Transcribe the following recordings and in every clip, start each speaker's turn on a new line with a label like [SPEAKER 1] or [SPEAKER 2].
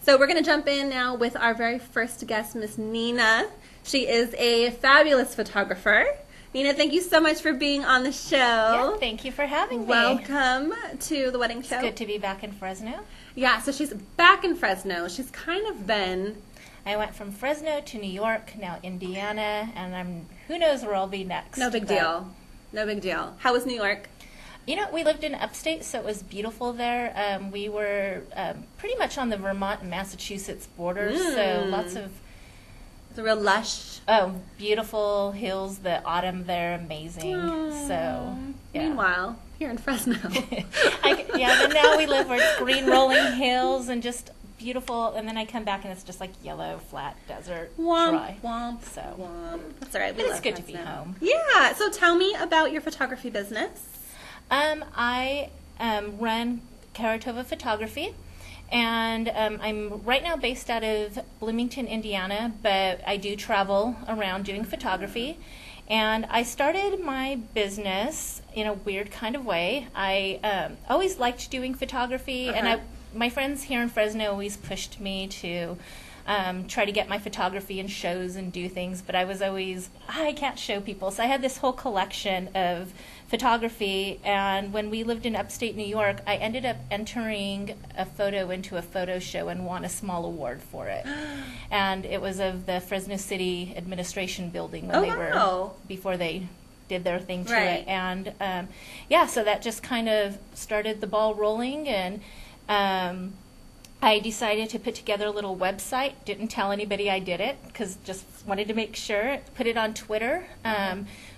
[SPEAKER 1] So we're going to jump in now with our very first guest, Miss Nina. She is a fabulous photographer. Nina, thank you so much for being on the show.
[SPEAKER 2] Yeah, thank you for having me.
[SPEAKER 1] Welcome to the wedding show.
[SPEAKER 2] It's good to be back in Fresno.
[SPEAKER 1] Yeah, so she's back in Fresno. She's kind of been...
[SPEAKER 2] I went from Fresno to New York, now Indiana, and who knows where I'll be next.
[SPEAKER 1] No big deal. No big deal. How was New York?
[SPEAKER 2] You know, we lived in upstate, so it was beautiful there. We were pretty much on the Vermont and Massachusetts border, so lots of...
[SPEAKER 1] It's a real lush.
[SPEAKER 2] Oh, beautiful hills, the autumn there, amazing. So, yeah.
[SPEAKER 1] Meanwhile, here in Fresno.
[SPEAKER 2] And now we live where it's green rolling hills and just beautiful, and then I come back and it's just like yellow, flat desert, dry.
[SPEAKER 1] Womp,
[SPEAKER 2] so
[SPEAKER 1] womp. That's all right.
[SPEAKER 2] It's good to be home.
[SPEAKER 1] Yeah. So tell me about your photography business.
[SPEAKER 2] I run Karetova Photography, and I'm right now based out of Bloomington, Indiana, but I do travel around doing photography. And I started my business in a weird kind of way. I always liked doing photography, and my friends here in Fresno always pushed me to try to get my photography in shows and do things, but I was always, I can't show people. So I had this whole collection of photography, and when we lived in upstate New York, I ended up entering a photo into a photo show and won a small award for it. And it was of the Fresno City Administration Building when were, before they did their thing to it. And so that just kind of started the ball rolling, and I decided to put together a little website. Didn't tell anybody I did it because just wanted to make sure. Put it on Twitter.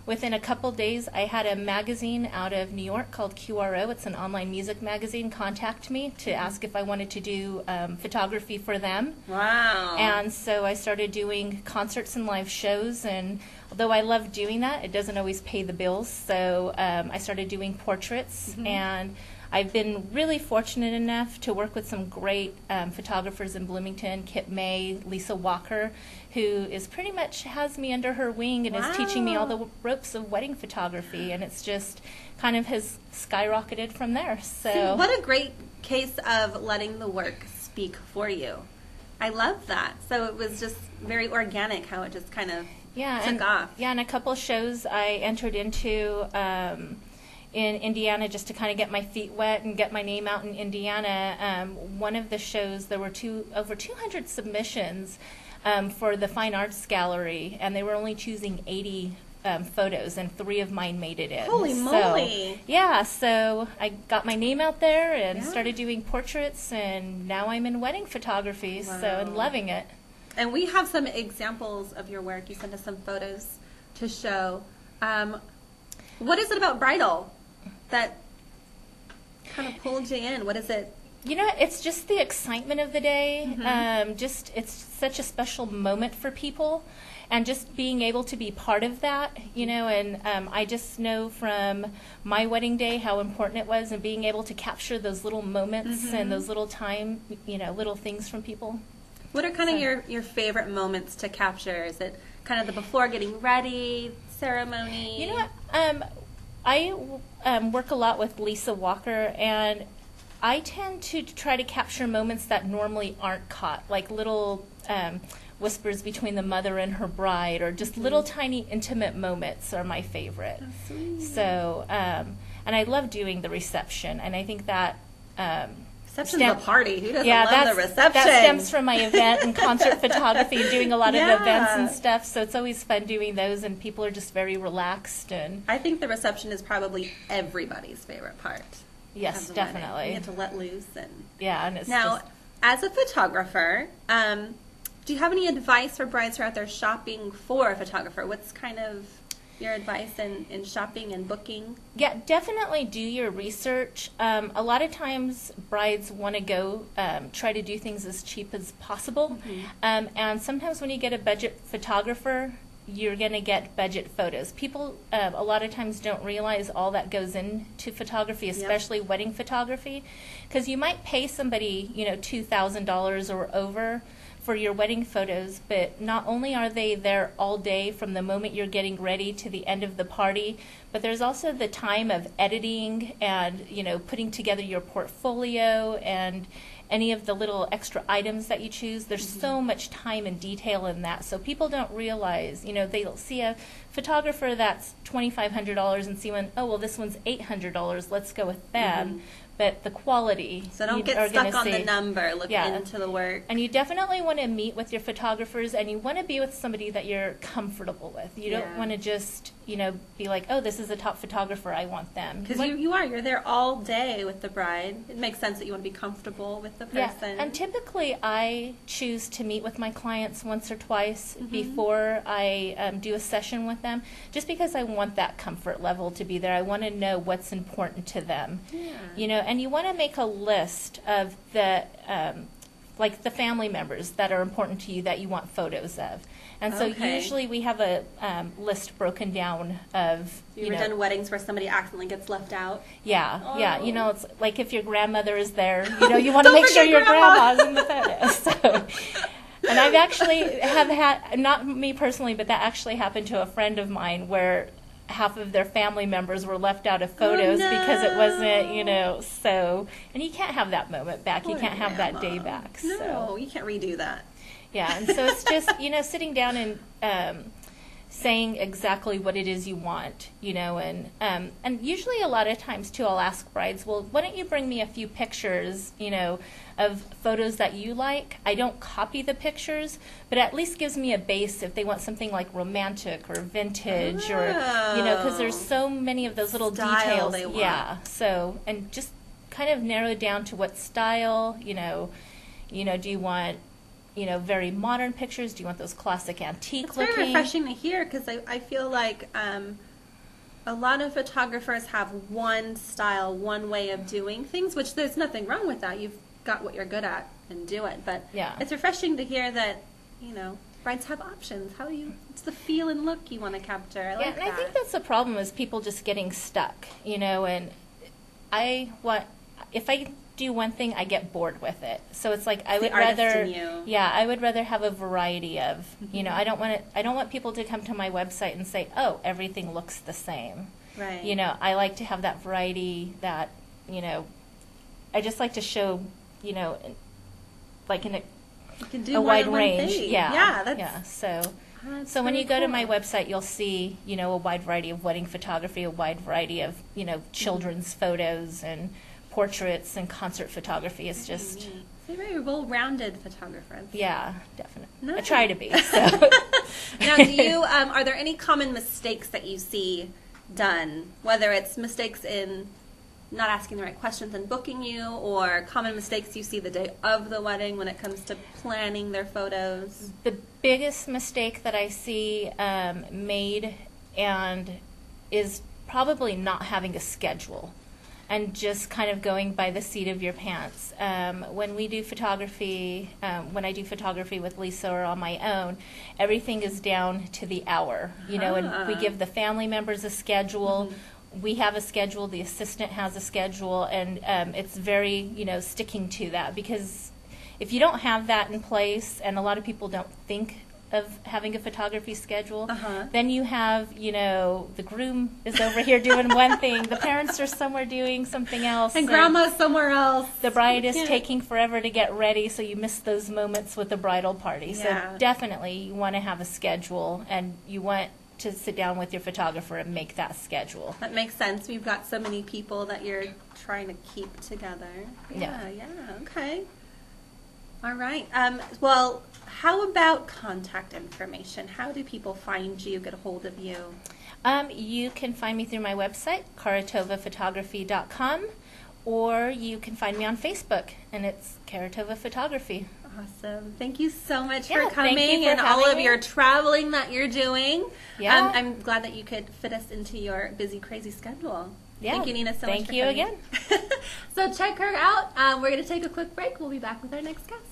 [SPEAKER 2] Within a couple days, I had a magazine out of New York called QRO. It's an online music magazine. Contact me to ask if I wanted to do photography for them.
[SPEAKER 1] Wow.
[SPEAKER 2] And so I started doing concerts and live shows. And although I love doing that, it doesn't always pay the bills. So I started doing portraits, and I've been really fortunate enough to work with some great photographers in Bloomington, Kip May, Lisa Walker, who is pretty much has me under her wing and is teaching me all the ropes of wedding photography, and it's just kind of has skyrocketed from there. So
[SPEAKER 1] see, what a great case of letting the work speak for you. I love that. So it was just very organic how it just kind of took off. Yeah,
[SPEAKER 2] and a couple of shows I entered into in Indiana just to kind of get my feet wet and get my name out in Indiana. One of the shows, there were over 200 submissions for the Fine Arts Gallery, and they were only choosing 80 photos, and 3 of mine made it in.
[SPEAKER 1] Holy moly!
[SPEAKER 2] So I got my name out there and started doing portraits, and now I'm in wedding photography, so I'm loving it.
[SPEAKER 1] And we have some examples of your work. You sent us some photos to show. What is it about bridal that kind of pulled you in? What is it?
[SPEAKER 2] You know, it's just the excitement of the day. It's such a special moment for people, and just being able to be part of that, you know, and I just know from my wedding day how important it was, and being able to capture those little moments and those little little things from people.
[SPEAKER 1] What are kind of your favorite moments to capture? Is it kind of the before getting ready, ceremony?
[SPEAKER 2] You know what? I work a lot with Lisa Walker, and I tend to try to capture moments that normally aren't caught, like little whispers between the mother and her bride, or just little tiny intimate moments are my favorite.
[SPEAKER 1] That's sweet.
[SPEAKER 2] So, and I love doing the reception, and I think that
[SPEAKER 1] reception's a party. Who doesn't love the reception?
[SPEAKER 2] That stems from my event and concert photography, doing a lot of events and stuff. So it's always fun doing those, and people are just very relaxed. And
[SPEAKER 1] I think the reception is probably everybody's favorite part.
[SPEAKER 2] Yes, definitely.
[SPEAKER 1] You get to let loose
[SPEAKER 2] and it's
[SPEAKER 1] now, as a photographer, do you have any advice for brides who are out there shopping for a photographer? What's kind of your advice in shopping and booking?
[SPEAKER 2] Yeah, definitely do your research. A lot of times brides want to go try to do things as cheap as possible. And sometimes when you get a budget photographer, you're going to get budget photos. People a lot of times don't realize all that goes into photography, especially wedding photography, because you might pay somebody, $2,000 or over for your wedding photos, but not only are they there all day from the moment you're getting ready to the end of the party, but there's also the time of editing and putting together your portfolio and any of the little extra items that you choose. There's so much time and detail in that. So people don't realize, they'll see a photographer that's $2,500 and see one, oh, well, this one's $800. Let's go with them. But the quality.
[SPEAKER 1] So don't get stuck on the number. Look into the work.
[SPEAKER 2] And you definitely want to meet with your photographers, and you want to be with somebody that you're comfortable with. You don't want to just, be like, oh, this is a top photographer, I want them.
[SPEAKER 1] Because you're there all day with the bride. It makes sense that you want to be comfortable with the person.
[SPEAKER 2] Yeah. And typically I choose to meet with my clients once or twice before I do a session with them, just because I want that comfort level to be there. I want to know what's important to them. Yeah. And you want to make a list of the the family members that are important to you that you want photos of. And so usually we have a list broken down of,
[SPEAKER 1] you ever done weddings where somebody accidentally gets left out?
[SPEAKER 2] Yeah, yeah. It's like if your grandmother is there, you want to make sure your grandma's in the photo. So, and I've actually have had, not me personally, but that actually happened to a friend of mine where half of their family members were left out of photos because it wasn't, so, and you can't have that moment back. You can't have that day back.
[SPEAKER 1] No, you can't redo that.
[SPEAKER 2] Yeah, and so it's just, sitting down and saying exactly what it is you want, and usually a lot of times, too, I'll ask brides, well, why don't you bring me a few pictures, of photos that you like. I don't copy the pictures, but at least gives me a base if they want something like romantic or vintage or, because there's so many of those little details.
[SPEAKER 1] They want.
[SPEAKER 2] Yeah, so, and just kind of narrow down to what style, do you want very modern pictures? Do you want those classic antique looking?
[SPEAKER 1] It's very refreshing to hear, because I feel like a lot of photographers have one style, one way of doing things, which there's nothing wrong with that. You've got what you're good at and do it. But it's refreshing to hear that, brides have options. It's the feel and look you want to capture. I like that.
[SPEAKER 2] I think that's the problem, is people just getting stuck, and if I do one thing, I get bored with it. So it's like I would rather have a variety of, I don't want people to come to my website and say, oh, everything looks the same.
[SPEAKER 1] Right.
[SPEAKER 2] I like to have that variety that, I just like to show, like in a wide range. So when you go to my website, you'll see, a wide variety of wedding photography, a wide variety of, children's photos and portraits and concert photography. It's just...
[SPEAKER 1] So you're a very well-rounded photographer.
[SPEAKER 2] Yeah, definitely.
[SPEAKER 1] Nice.
[SPEAKER 2] I try to be. So.
[SPEAKER 1] Now, do you, are there any common mistakes that you see done, whether it's mistakes in not asking the right questions and booking you, or common mistakes you see the day of the wedding when it comes to planning their photos?
[SPEAKER 2] The biggest mistake that I see made and is probably not having a schedule and just kind of going by the seat of your pants. When we do photography, when I do photography with Lisa or on my own, everything is down to the hour, and we give the family members a schedule. We have a schedule, the assistant has a schedule, and it's very, sticking to that, because if you don't have that in place, and a lot of people don't think of having a photography schedule, then you have, the groom is over here doing one thing, the parents are somewhere doing something else,
[SPEAKER 1] and grandma's somewhere else.
[SPEAKER 2] The bride is taking forever to get ready, so you miss those moments with the bridal party.
[SPEAKER 1] Yeah.
[SPEAKER 2] So definitely you want to have a schedule, and you want to sit down with your photographer and make that schedule.
[SPEAKER 1] That makes sense. We've got so many people that you're trying to keep together. Yeah, okay. All right. Well, how about contact information? How do people find you, get a hold of you?
[SPEAKER 2] You can find me through my website, KaretovaPhotography.com, or you can find me on Facebook, and it's Karetova Photography.
[SPEAKER 1] Awesome. Thank you so much for
[SPEAKER 2] thank
[SPEAKER 1] coming
[SPEAKER 2] you for
[SPEAKER 1] and all
[SPEAKER 2] having
[SPEAKER 1] of
[SPEAKER 2] me.
[SPEAKER 1] your traveling that you're doing.
[SPEAKER 2] Yeah.
[SPEAKER 1] I'm glad that you could fit us into your busy, crazy schedule.
[SPEAKER 2] Yeah.
[SPEAKER 1] Thank you, Nina, so much for
[SPEAKER 2] Thank you
[SPEAKER 1] coming.
[SPEAKER 2] again.
[SPEAKER 1] So check her out. We're going to take a quick break. We'll be back with our next guest.